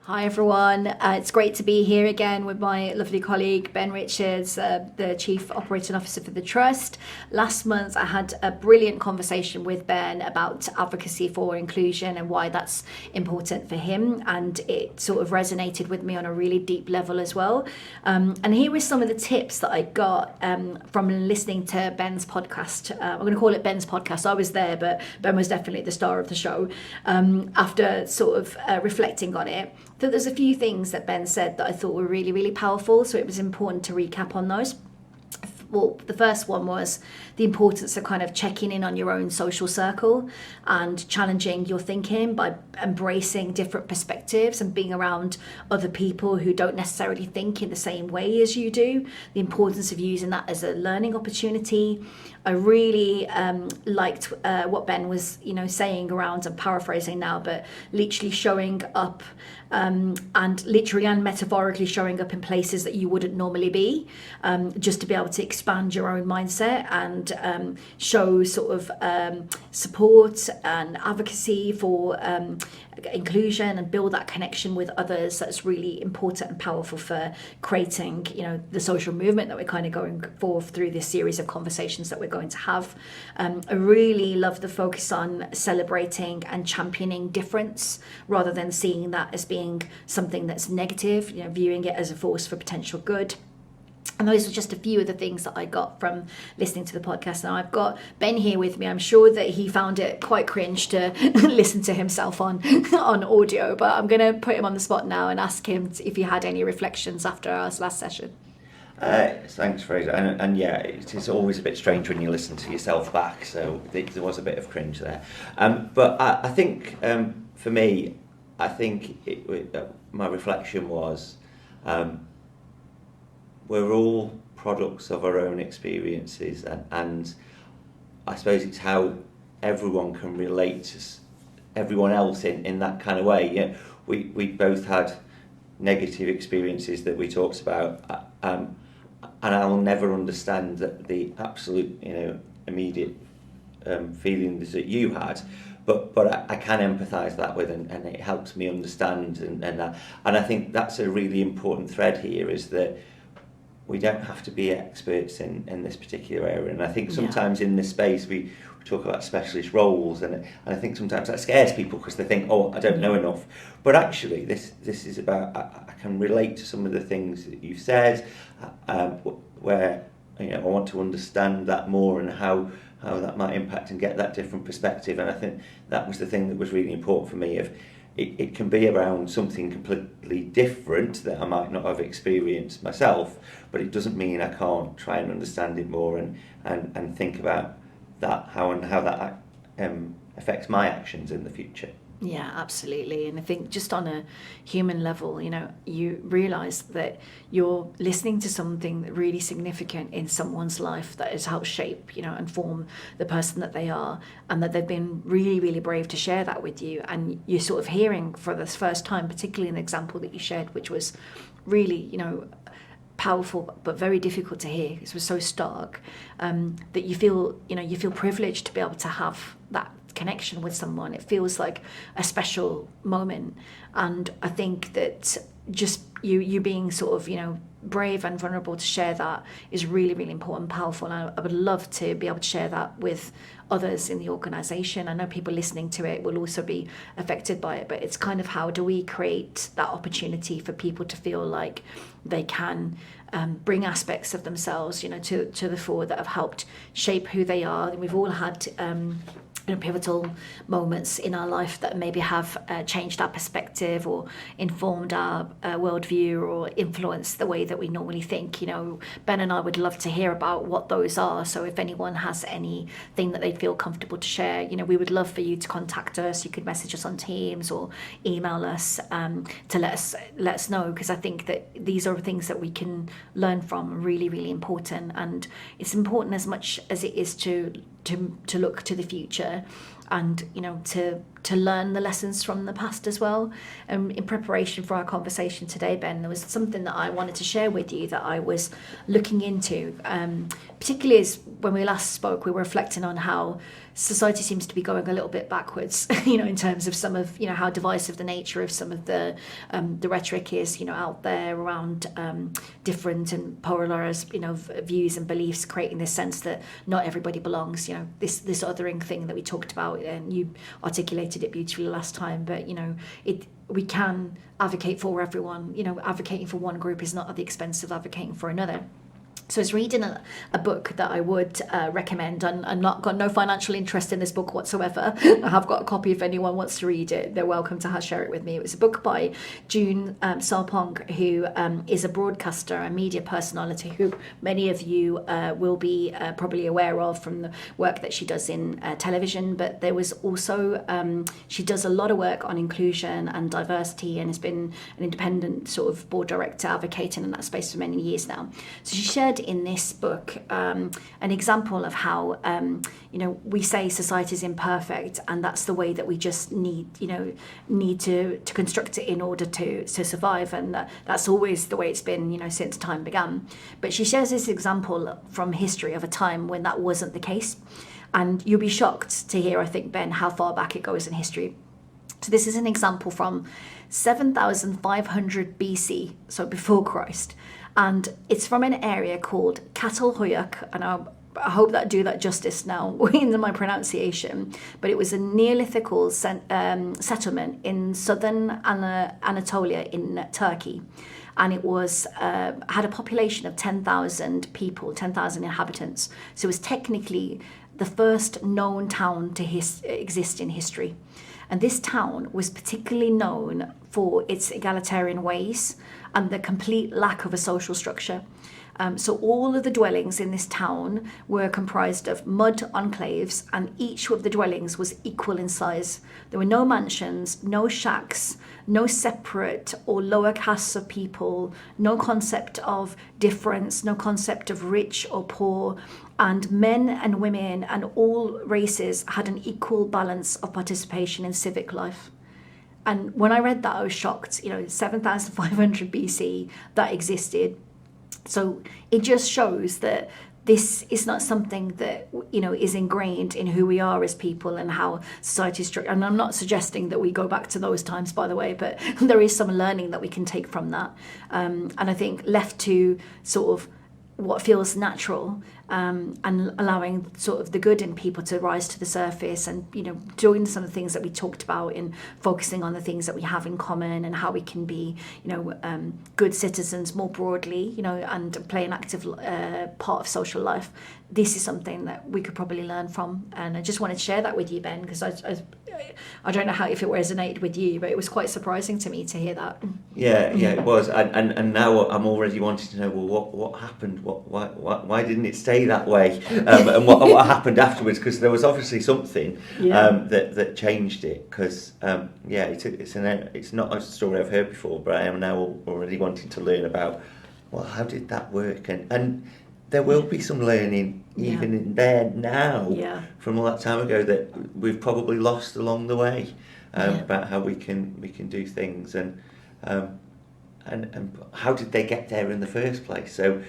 Hi everyone, it's great to be here again with my lovely colleague Ben Richards, the Chief Operating Officer for the Trust. Last month I had a brilliant conversation with Ben about advocacy for inclusion and why that's important for him, and it sort of resonated with me on a really deep level as well. And here were some of the tips that I got from listening to Ben's podcast. I'm going to call it Ben's podcast. I was there, but Ben was definitely the star of the show. After sort of reflecting on it, that there's a few things that Ben said that I thought were really, really powerful, so it was important to recap on those. Well, the first one was the importance of kind of checking in on your own social circle and challenging your thinking by embracing different perspectives and being around other people who don't necessarily think in the same way as you do. The importance of using that as a learning opportunity. I really liked what Ben was, saying around, I'm paraphrasing now, but literally showing up and literally and metaphorically showing up in places that you wouldn't normally be, just to be able to expand your own mindset and show sort of support and advocacy for inclusion and build that connection with others. That's really important and powerful for creating, the social movement that we're kind of going forth through this series of conversations that we're going to have. I really love the focus on celebrating and championing difference rather than seeing that as being something that's negative, viewing it as a force for potential good. And those are just a few of the things that I got from listening to the podcast. Now I've got Ben here with me. I'm sure that he found it quite cringe to listen to himself on audio, but I'm going to put him on the spot now and ask him if he had any reflections after our last session. Thanks, Fraser. And yeah, it is always a bit strange when you listen to yourself back, so there was a bit of cringe there. But I think for me, my reflection was we're all products of our own experiences, and I suppose it's how everyone can relate to everyone else in that kind of way. Yeah, we both had negative experiences that we talked about, and I'll never understand the absolute immediate feelings that you had, but I can empathise that with, and it helps me understand, and I think that's a really important thread here, is that we don't have to be experts in this particular area. And I think sometimes in this space we talk about specialist roles, and I think sometimes that scares people because they think, oh, I don't know enough. But actually this is about, I can relate to some of the things that you've said, where I want to understand that more and how that might impact and get that different perspective. And I think that was the thing that was really important for me. It can be around something completely different that I might not have experienced myself, but it doesn't mean I can't try and understand it more and think about that, how that affects my actions in the future. Yeah, absolutely. And I think just on a human level, you realise that you're listening to something really significant in someone's life that has helped shape, and form the person that they are, and that they've been really, really brave to share that with you. And you're sort of hearing for the first time, particularly in the example that you shared, which was really, powerful but very difficult to hear. It was so stark, that you feel privileged to be able to have that connection with someone. It feels like a special moment, and I think that just you being sort of brave and vulnerable to share that is really, really important, powerful, and I would love to be able to share that with others in the organisation. I know people listening to it will also be affected by it, but it's kind of how do we create that opportunity for people to feel like they can bring aspects of themselves to the fore that have helped shape who they are. And we've all had pivotal moments in our life that maybe have changed our perspective or informed our worldview or influenced the way that we normally think. Ben and I would love to hear about what those are. So if anyone has anything that they feel comfortable to share, we would love for you to contact us. You could message us on Teams or email us to let us know, because I think that these are things that we can learn from, really, really important. And it's important as much as it is to look to the future and to to learn the lessons from the past as well. And in preparation for our conversation today, Ben, there was something that I wanted to share with you that I was looking into, particularly as when we last spoke, we were reflecting on how society seems to be going a little bit backwards, in terms of some of, how divisive the nature of some of the rhetoric is, out there around different and polarized, views and beliefs, creating this sense that not everybody belongs, this othering thing that we talked about, and you articulated it beautifully last time, but, we can advocate for everyone, advocating for one group is not at the expense of advocating for another. So I was reading a book that I would recommend, and I'm not got no financial interest in this book whatsoever. I have got a copy if anyone wants to read it. They're welcome to share it with me. It was a book by June Sarpong, who is a broadcaster and media personality who many of you will be probably aware of from the work that she does in television. But there was also, she does a lot of work on inclusion and diversity and has been an independent sort of board director advocating in that space for many years now. So she shared in this book an example of how we say society is imperfect, and that's the way that we just need to construct it in order to survive, and that's always the way it's been since time began. But she shares this example from history of a time when that wasn't the case, and you'll be shocked to hear, I think, Ben, how far back it goes in history. So this is an example from 7,500 BC, so before Christ. And it's from an area called Catalhoyuk, and I hope that I do that justice now in my pronunciation. But it was a Neolithical settlement in southern Anatolia in Turkey, and it was had a population of 10,000 people, 10,000 inhabitants. So it was technically the first known town to exist in history. And this town was particularly known for its egalitarian ways and the complete lack of a social structure. So all of the dwellings in this town were comprised of mud enclaves, and each of the dwellings was equal in size. There were no mansions, no shacks, no separate or lower castes of people, no concept of difference, no concept of rich or poor, and men and women and all races had an equal balance of participation in civic life. And when I read that, I was shocked. 7,500 BC, that existed. So it just shows that this is not something that is ingrained in who we are as people and how society is structured. And I'm not suggesting that we go back to those times, by the way, but there is some learning that we can take from that. And I think left to sort of what feels natural, and allowing sort of the good in people to rise to the surface, and doing some of the things that we talked about in focusing on the things that we have in common and how we can be good citizens more broadly, and play an active part of social life. This is something that we could probably learn from, and I just wanted to share that with you, Ben, because I don't know if it resonated with you, but it was quite surprising to me to hear that. Yeah, it was, and now I'm already wanting to know, well, what happened? Why didn't it stay that way? And what happened afterwards? Because there was obviously something that changed it. Because it's not a story I've heard before, but I am now already wanting to learn about. Well, how did that work? And there will be some learning even in there now from all that time ago that we've probably lost along the way, about how we can do things, and how did they get there in the first place? So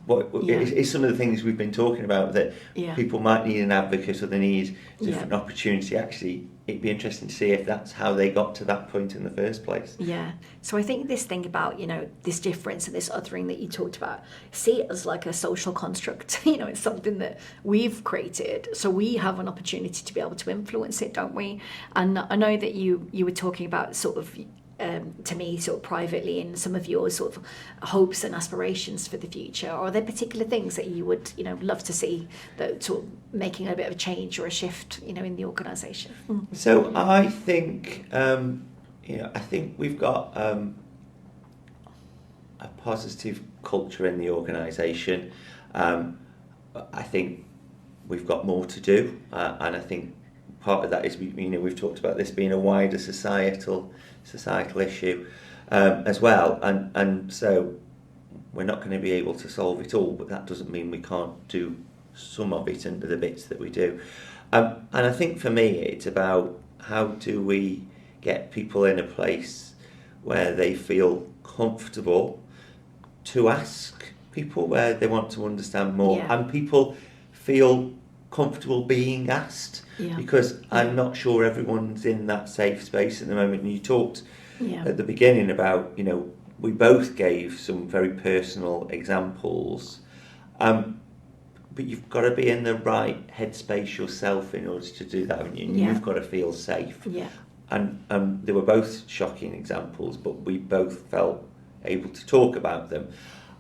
what is some of the things we've been talking about that people might need an advocate, or they need different opportunity. Actually, it'd be interesting to see if that's how they got to that point in the first place. Yeah. So I think this thing about, this difference and this othering that you talked about, see it as like a social construct. It's something that we've created. So we have an opportunity to be able to influence it, don't we? And I know that you were talking about sort of, to me, sort of privately, in some of your sort of hopes and aspirations for the future. Or are there particular things that you would, love to see that sort of making a bit of a change or a shift, in the organisation? So I think, I think we've got a positive culture in the organisation. I think we've got more to do, and I think part of that is we've talked about this being a wider societal issue as well, and so we're not going to be able to solve it all, but that doesn't mean we can't do some of it and the bits that we do. And I think for me it's about how do we get people in a place where they feel comfortable to ask people where they want to understand more, and people feel comfortable being asked, because I'm not sure everyone's in that safe space at the moment. And you talked at the beginning about, you know, we both gave some very personal examples, but you've got to be in the right headspace yourself in order to do that, haven't you? And you've got to feel safe. And they were both shocking examples, but we both felt able to talk about them.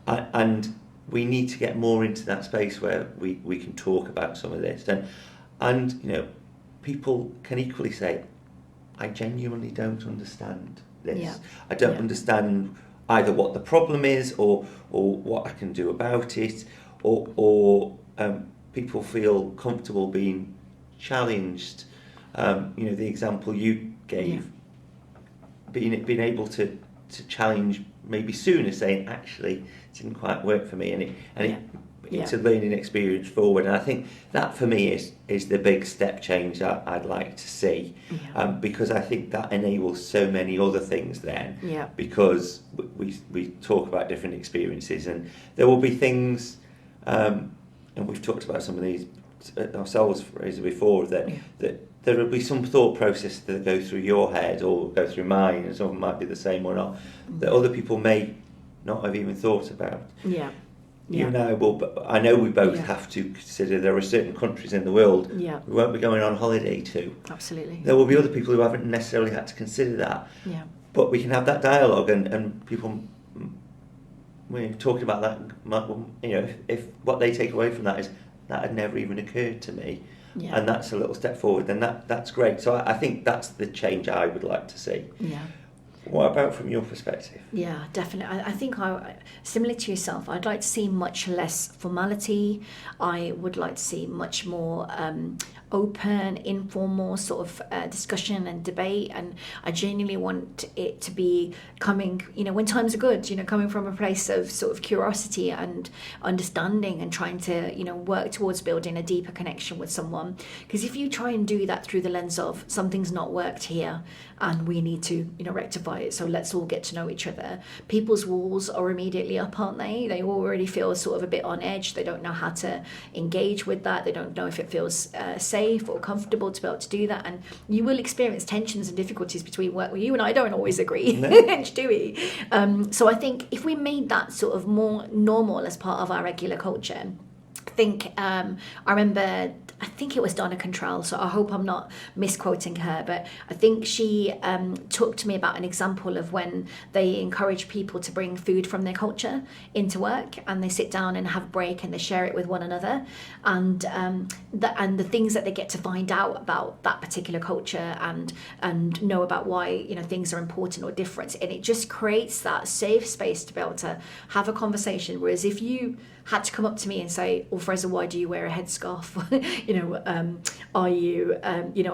And we need to get more into that space where we can talk about some of this. And you know, people can equally say, I genuinely don't understand this. I don't understand either what the problem is or what I can do about it, or people feel comfortable being challenged. You know, the example you gave, being able to challenge maybe sooner, saying actually it didn't quite work for me, and it's a learning experience forward. And I think that for me is the big step change that I'd like to see, because I think that enables so many other things then, because we talk about different experiences, and there will be things, and we've talked about some of these ourselves, Frieza, before, that there will be some thought process that go through your head or go through mine, and some of them might be the same or not, that other people may not have even thought about. You and I will, but I know we both have to consider there are certain countries in the world we won't be going on holiday to. Absolutely. There will be other people who haven't necessarily had to consider that. But we can have that dialogue, and people, when you're talking about that, you know, if what they take away from that is that had never even occurred to me, and that's a little step forward, then that's great. So I think that's the change I would like to see. What about from your perspective? Yeah, definitely. I think similar to yourself, I'd like to see much less formality. I would like to see much more open, informal sort of discussion and debate. And I genuinely want it to be coming, you know, when times are good, you know, coming from a place of sort of curiosity and understanding, and trying to, you know, work towards building a deeper connection with someone. Because if you try and do that through the lens of something's not worked here and we need to, you know, rectify it, so let's all get to know each other, people's walls are immediately up, aren't they? They already feel sort of a bit on edge. They don't know how to engage with that. They don't know if it feels safe or comfortable to be able to do that. And you will experience tensions and difficulties between work where you and I don't always agree. No. Do we? So I think if we made that sort of more normal as part of our regular culture, I think I remember, I think it was Donna Contrell, so I hope I'm not misquoting her, but I think she talked to me about an example of when they encourage people to bring food from their culture into work, and they sit down and have a break and they share it with one another, and the things that they get to find out about that particular culture and know about why, you know, things are important or different, and it just creates that safe space to be able to have a conversation. Whereas if you had to come up to me and say, "Oh, Frieza, why do you wear a headscarf?" You know, are you, you know,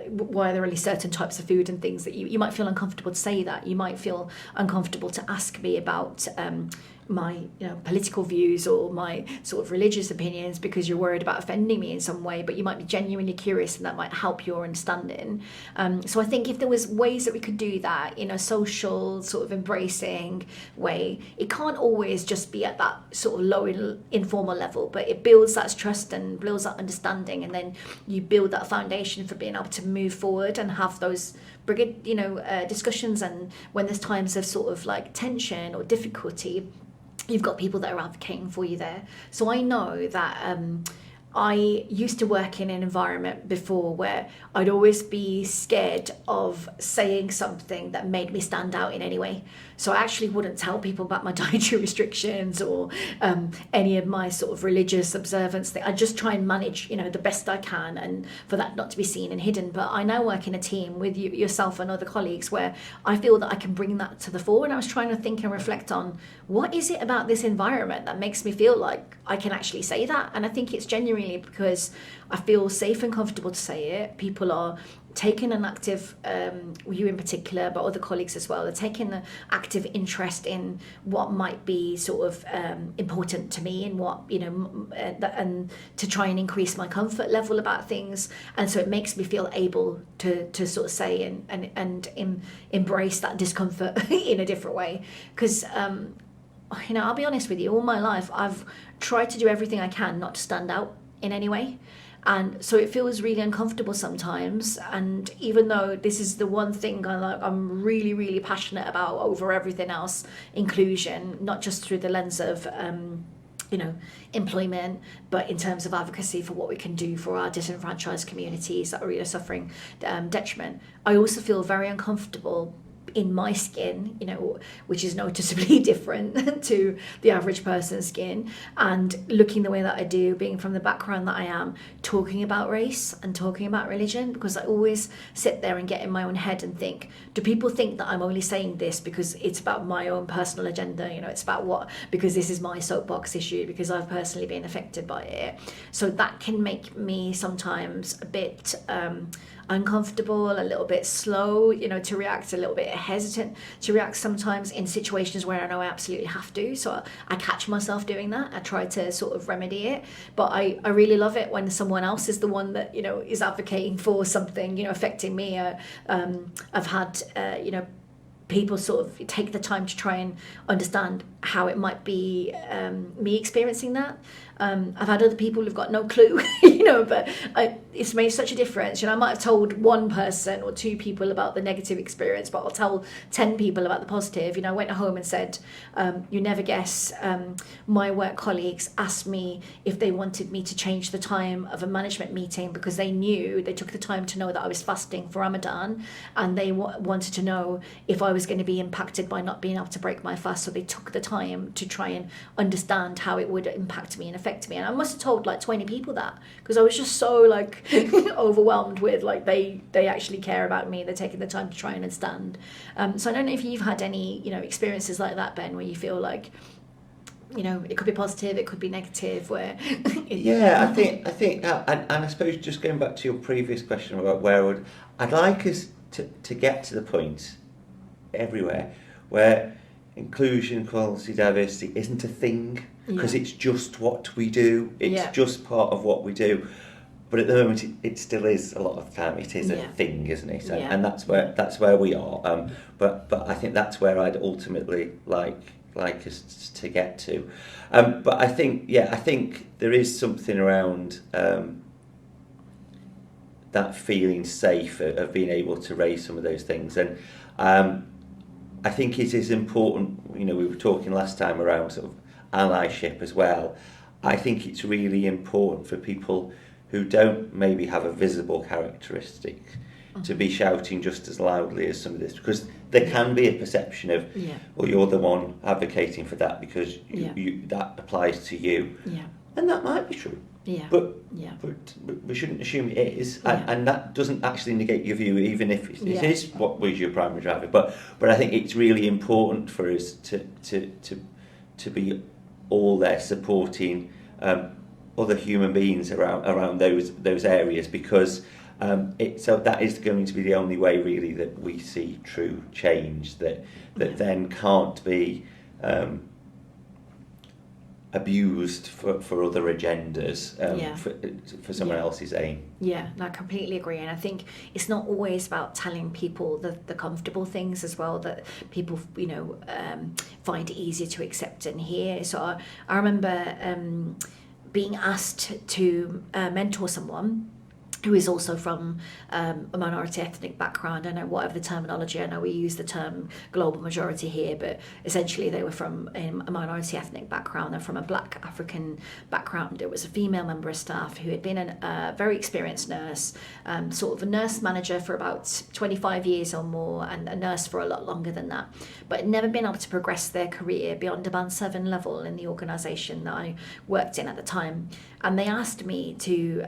why are there only certain types of food and things that you might feel uncomfortable to say that. You might feel uncomfortable to ask me about my, you know, political views or my sort of religious opinions because you're worried about offending me in some way, but you might be genuinely curious and that might help your understanding. So I think if there was ways that we could do that in a social sort of embracing way, it can't always just be at that sort of low informal level, but it builds that trust and builds that understanding, and then you build that foundation for being able to move forward and have those discussions. And when there's times of sort of like tension or difficulty, you've got people that are advocating for you there. So I know that I used to work in an environment before where I'd always be scared of saying something that made me stand out in any way. So I actually wouldn't tell people about my dietary restrictions or any of my sort of religious observance thing. I just try and manage, you know, the best I can, and for that not to be seen and hidden. But I now work in a team with yourself and other colleagues where I feel that I can bring that to the fore. And I was trying to think and reflect on what is it about this environment that makes me feel like I can actually say that. And I think it's genuinely because I feel safe and comfortable to say it. People are taking an active, you in particular, but other colleagues as well, are taking an active interest in what might be sort of important to me and what, and to try and increase my comfort level about things. And so it makes me feel able to sort of say and embrace that discomfort in a different way. Because, I'll be honest with you, all my life, I've tried to do everything I can not to stand out in any way. And so it feels really uncomfortable sometimes. And even though this is the one thing I'm really, really passionate about over everything else, inclusion, not just through the lens of, employment, but in terms of advocacy for what we can do for our disenfranchised communities that are really suffering detriment, I also feel very uncomfortable in my skin, which is noticeably different to the average person's skin, and looking the way that I do, being from the background that I am, talking about race and talking about religion, because I always sit there and get in my own head and think, do people think that I'm only saying this because it's about my own personal agenda, it's about because this is my soapbox issue, because I've personally been affected by it. So that can make me sometimes a bit uncomfortable, a little bit slow, to react, a little bit hesitant to react sometimes in situations where I know I absolutely have to. So I catch myself doing that. I try to sort of remedy it. But I really love it when someone else is the one that, is advocating for something, affecting me. I've had, people sort of take the time to try and understand how it might be me experiencing that. I've had other people who've got no clue, but it's made such a difference. I might have told one person or two people about the negative experience, but I'll tell 10 people about the positive. I went home and said, you never guess, my work colleagues asked me if they wanted me to change the time of a management meeting because they took the time to know that I was fasting for Ramadan, and they wanted to know if I was going to be impacted by not being able to break my fast. So they took the time to try and understand how it would impact me and affect me. And I must have told like 20 people that, because I was just so like overwhelmed with like they actually care about me. They're taking the time to try and understand. So I don't know if you've had any experiences like that, Ben, where you feel like it could be positive, it could be negative, where I think and I suppose just going back to your previous question about where I'd like us to get to the point everywhere where inclusion, equality, diversity isn't a thing, because it's just what we do. It's just part of what we do. But at the moment, it still is. A lot of the time, it is a thing, isn't it? And that's where we are. But I think that's where I'd ultimately like us to get to. But I think there is something around that feeling safe of being able to raise some of those things. And I think it is important. We were talking last time around sort of allyship as well. I think it's really important for people who don't maybe have a visible characteristic to be shouting just as loudly as some of this, because there can be a perception of, well, you're the one advocating for that because you that applies to you, and that might be true. But we shouldn't assume it is, and that doesn't actually negate your view, even if it is what was your primary driver. But I think it's really important for us to be all there supporting other human beings around those areas, because so that is going to be the only way really that we see true change that then can't be abused for other agendas, for someone else's aim. Yeah, no, I completely agree. And I think it's not always about telling people the comfortable things as well that people, find easier to accept and hear. So I remember being asked to mentor someone who is also from a minority ethnic background. I know whatever the terminology, I know we use the term global majority here, but essentially they were from a minority ethnic background. They're from a Black African background. It was a female member of staff who had been a very experienced nurse, sort of a nurse manager for about 25 years or more, and a nurse for a lot longer than that, but had never been able to progress their career beyond a band 7 level in the organisation that I worked in at the time. And they asked me to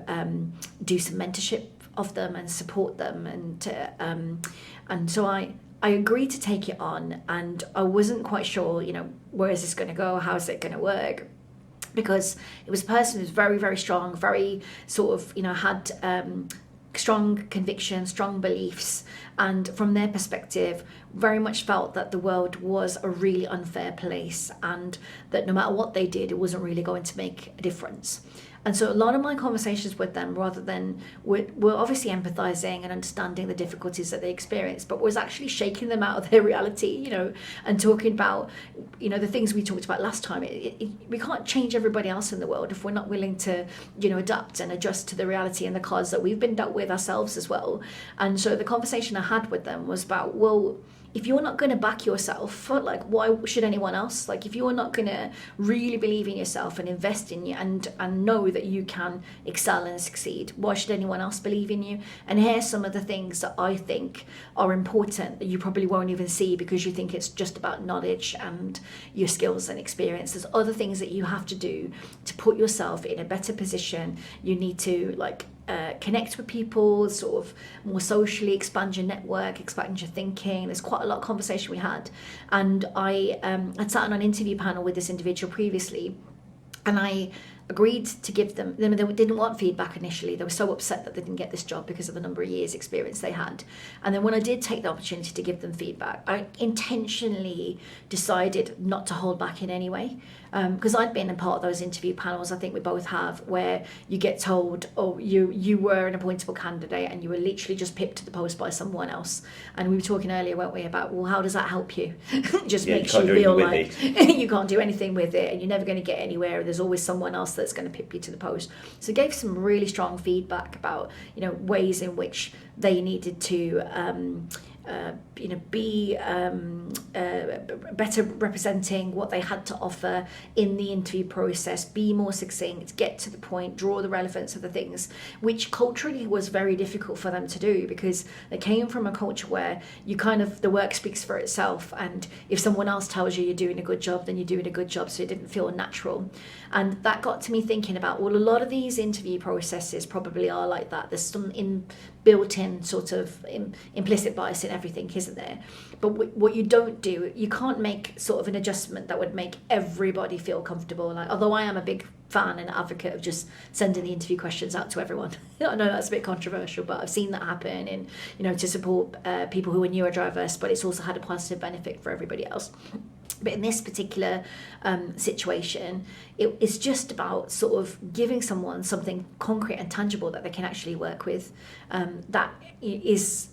do some mentorship of them and support them, and so I agreed to take it on, and I wasn't quite sure, where is this going to go, how is it going to work. because it was a person who's very, very strong, very sort of, had strong conviction, strong beliefs, and from their perspective, very much felt that the world was a really unfair place, and that no matter what they did, it wasn't really going to make a difference. And so a lot of my conversations with them, rather than were obviously empathizing and understanding the difficulties that they experienced, but was actually shaking them out of their reality, and talking about, the things we talked about last time. We can't change everybody else in the world if we're not willing to, adapt and adjust to the reality and the cards that we've been dealt with ourselves as well. And so the conversation I had with them was about, well, if you're not going to back yourself, like, why should anyone else? Like, if you're not going to really believe in yourself and invest in you and know that you can excel and succeed, why should anyone else believe in you? And here's some of the things that I think are important that you probably won't even see because you think it's just about knowledge and your skills and experience. There's other things that you have to do to put yourself in a better position. You need to, connect with people, sort of more socially, expand your network, expand your thinking. There's quite a lot of conversation we had. And I had sat on an interview panel with this individual previously, and I agreed to give them, they didn't want feedback initially. They were so upset that they didn't get this job because of the number of years experience they had. And then when I did take the opportunity to give them feedback, I intentionally decided not to hold back in any way. Because I'd been a part of those interview panels, I think we both have, where you get told, oh, you were an appointable candidate and you were literally just pipped to the post by someone else. And we were talking earlier, weren't we, about, well, how does that help you? Just makes you feel like you can't do anything with it and you're never going to get anywhere, and there's always someone else that's going to pip you to the post. So I gave some really strong feedback about, ways in which they needed to be better representing what they had to offer in the interview process, be more succinct, get to the point, draw the relevance of the things, which culturally was very difficult for them to do because they came from a culture where the work speaks for itself, and if someone else tells you you're doing a good job, then you're doing a good job, so it didn't feel natural. And that got to me thinking about, well, a lot of these interview processes probably are like that. There's some built-in sort of implicit bias in everything, isn't there? But what you don't do, you can't make sort of an adjustment that would make everybody feel comfortable. Like, although I am a big fan and advocate of just sending the interview questions out to everyone. I know that's a bit controversial, but I've seen that happen to support people who are neurodiverse, but it's also had a positive benefit for everybody else. But in this particular situation, it's just about sort of giving someone something concrete and tangible that they can actually work with, that is,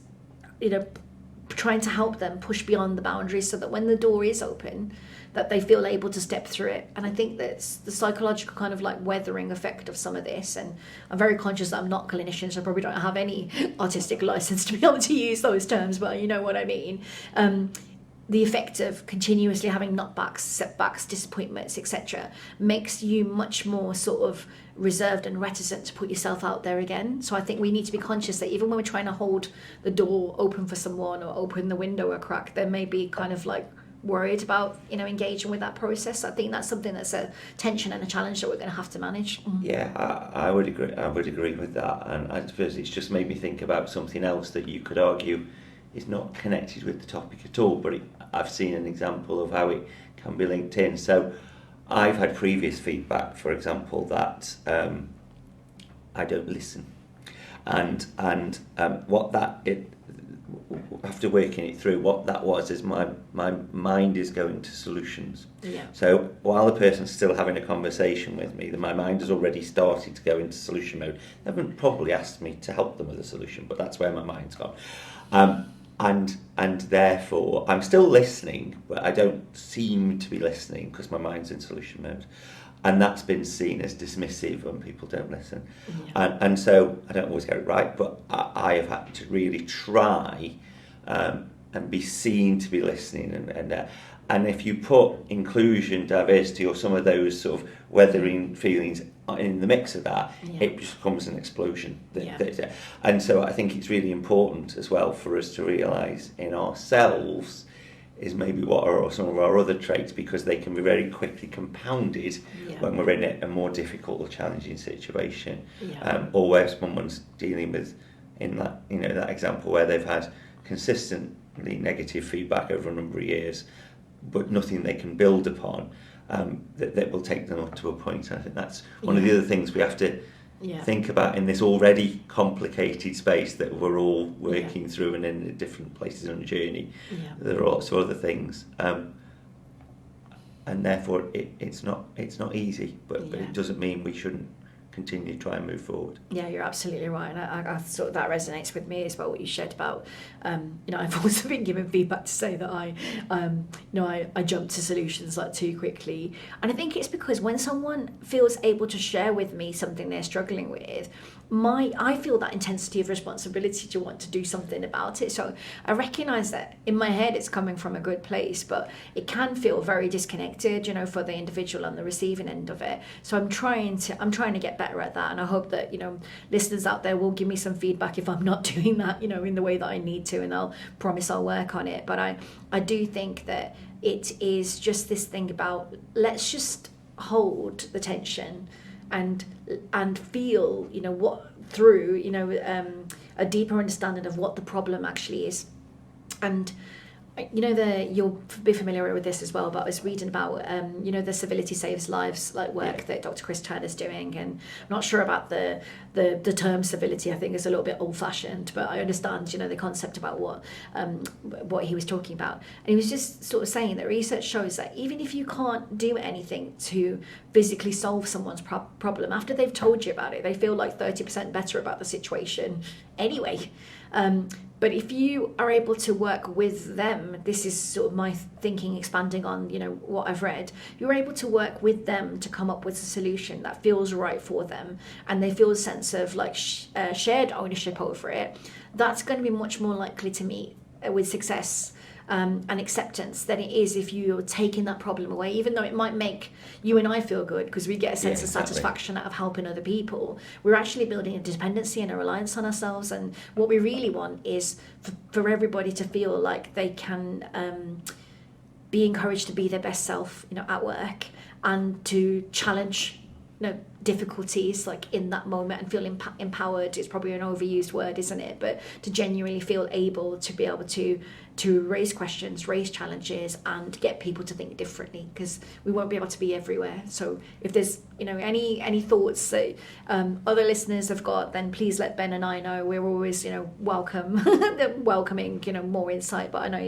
trying to help them push beyond the boundaries so that when the door is open, that they feel able to step through it. And I think that's the psychological kind of weathering effect of some of this. And I'm very conscious that I'm not clinician, so I probably don't have any artistic license to be able to use those terms, but you know what I mean. The effect of continuously having knockbacks, setbacks, disappointments, etc. makes you much more sort of reserved and reticent to put yourself out there again. So I think we need to be conscious that even when we're trying to hold the door open for someone or open the window a crack, they may be kind of worried about, engaging with that process. I think that's something that's a tension and a challenge that we're going to have to manage. Yeah, I would agree. I would agree with that. And I suppose it's just made me think about something else that you could argue is not connected with the topic at all, but I've seen an example of how it can be linked in. So I've had previous feedback, for example, that I don't listen, and what that after working it through, what that was is my mind is going to solutions. Yeah. So while the person's still having a conversation with me, then my mind has already started to go into solution mode. They haven't probably asked me to help them with a solution, but that's where my mind's gone. And therefore I'm still listening, but I don't seem to be listening because my mind's in solution mode, and that's been seen as dismissive when people don't listen. Yeah. And so I don't always get it right, but I have had to really try and be seen to be listening, and if you put inclusion, diversity, or some of those sort of weathering feelings in the mix of that, it just becomes an explosion. And so I think it's really important as well for us to realise in ourselves is maybe what are some of our other traits, because they can be very quickly compounded when we're in a more difficult or challenging situation, or where someone's dealing with, in that that example where they've had consistently negative feedback over a number of years, but nothing they can build upon. that will take them up to a point. I think that's one of the other things we have to Yeah. think about in this already complicated space that we're all working through and in different places on a journey. Yeah. There are lots of other things, and therefore it's not easy, but it doesn't mean we shouldn't continue to try and move forward. Yeah, you're absolutely right, and I sort of that resonates with me as well. What you shared about, I've also been given feedback to say that I jump to solutions like too quickly, and I think it's because when someone feels able to share with me something they're struggling with, I feel that intensity of responsibility to want to do something about it. So I recognise that in my head it's coming from a good place, but it can feel very disconnected, for the individual on the receiving end of it. So I'm trying to get better at that, and I hope that listeners out there will give me some feedback if I'm not doing that, in the way that I need to, and I'll promise I'll work on it. But I do think that it is just this thing about let's just hold the tension and feel what through a deeper understanding of what the problem actually is. And you'll be familiar with this as well, but I was reading about the Civility Saves Lives work that Dr. Chris Turner's doing, and I'm not sure about the term civility. I think it's a little bit old-fashioned, but I understand the concept about what he was talking about. And he was just sort of saying that research shows that even if you can't do anything to physically solve someone's problem, after they've told you about it, they feel like 30% better about the situation anyway. But if you are able to work with them, this is sort of my thinking expanding on, what I've read, you're able to work with them to come up with a solution that feels right for them, and they feel a sense of shared ownership over it, that's going to be much more likely to meet with success and acceptance than it is if you're taking that problem away, even though it might make you and I feel good because we get a sense of satisfaction out of helping other people. We're actually building a dependency and a reliance on ourselves, and what we really want is for everybody to feel like they can be encouraged to be their best self at work, and to challenge difficulties in that moment and feel empowered. It's probably an overused word, isn't it? But to genuinely feel able to be able to raise questions, raise challenges, and get people to think differently, because we won't be able to be everywhere. So if there's any thoughts that other listeners have got, then please let Ben and I know. We're always welcoming more insight, but I know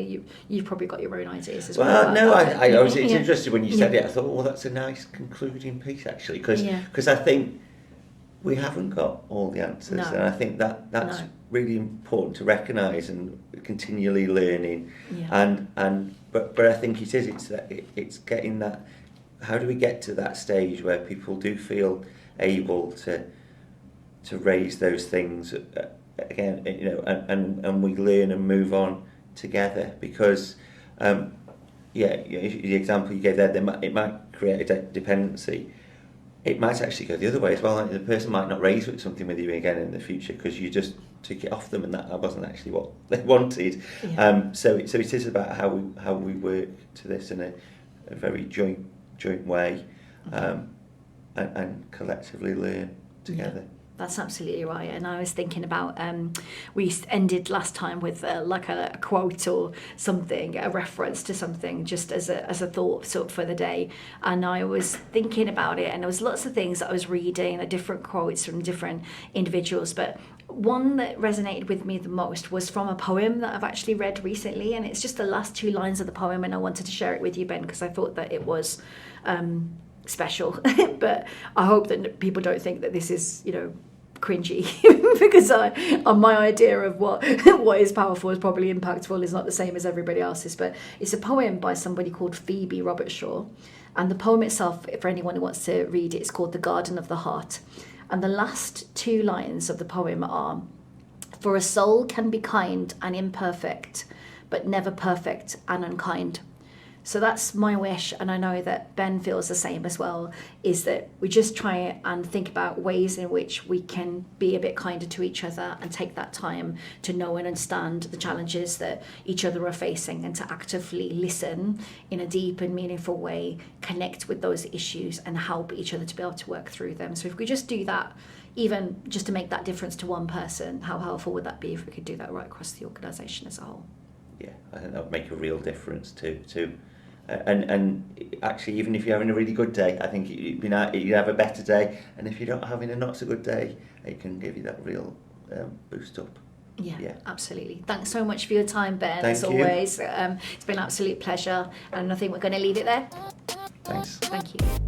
you've probably got your own ideas as well. No, I was interested when you said it. I thought, well, that's a nice concluding piece actually, because I think we haven't got all the answers, and I think that's really important to recognise, and continually learning. But I think it's getting that. How do we get to that stage where people do feel able to raise those things again, and we learn and move on together? Because the example you gave there, it might create a dependency. It might actually go the other way as well. The person might not raise something with you again in the future because you just took it off them, and that wasn't actually what they wanted. So it is about how we work to this in a very joint way, and collectively learn together. That's absolutely right. And I was thinking about, we ended last time with a quote or something, a reference to something, just as a thought sort of for the day. And I was thinking about it, and there was lots of things that I was reading, different quotes from different individuals. But one that resonated with me the most was from a poem that I've actually read recently. And it's just the last 2 lines of the poem. And I wanted to share it with you, Ben, because I thought that it was special. But I hope that people don't think that this is, cringy, because my idea of what is powerful is probably impactful is not the same as everybody else's. But it's a poem by somebody called Phoebe Robertshaw, and the poem itself, for anyone who wants to read it, is called The Garden of the Heart. And the last 2 lines of the poem are: "For a soul can be kind and imperfect, but never perfect and unkind." So that's my wish, and I know that Ben feels the same as well, is that we just try and think about ways in which we can be a bit kinder to each other and take that time to know and understand the challenges that each other are facing, and to actively listen in a deep and meaningful way, connect with those issues and help each other to be able to work through them. So if we just do that, even just to make that difference to one person, how helpful would that be if we could do that right across the organisation as a whole? Yeah, I think that would make a real difference to And actually, even if you're having a really good day, I think you have a better day. And if you're not having a not so good day, it can give you that real boost up. Yeah, absolutely. Thanks so much for your time, Ben. Thank as you. always, it's been an absolute pleasure, and I think we're going to leave it there. Thanks. Thank you.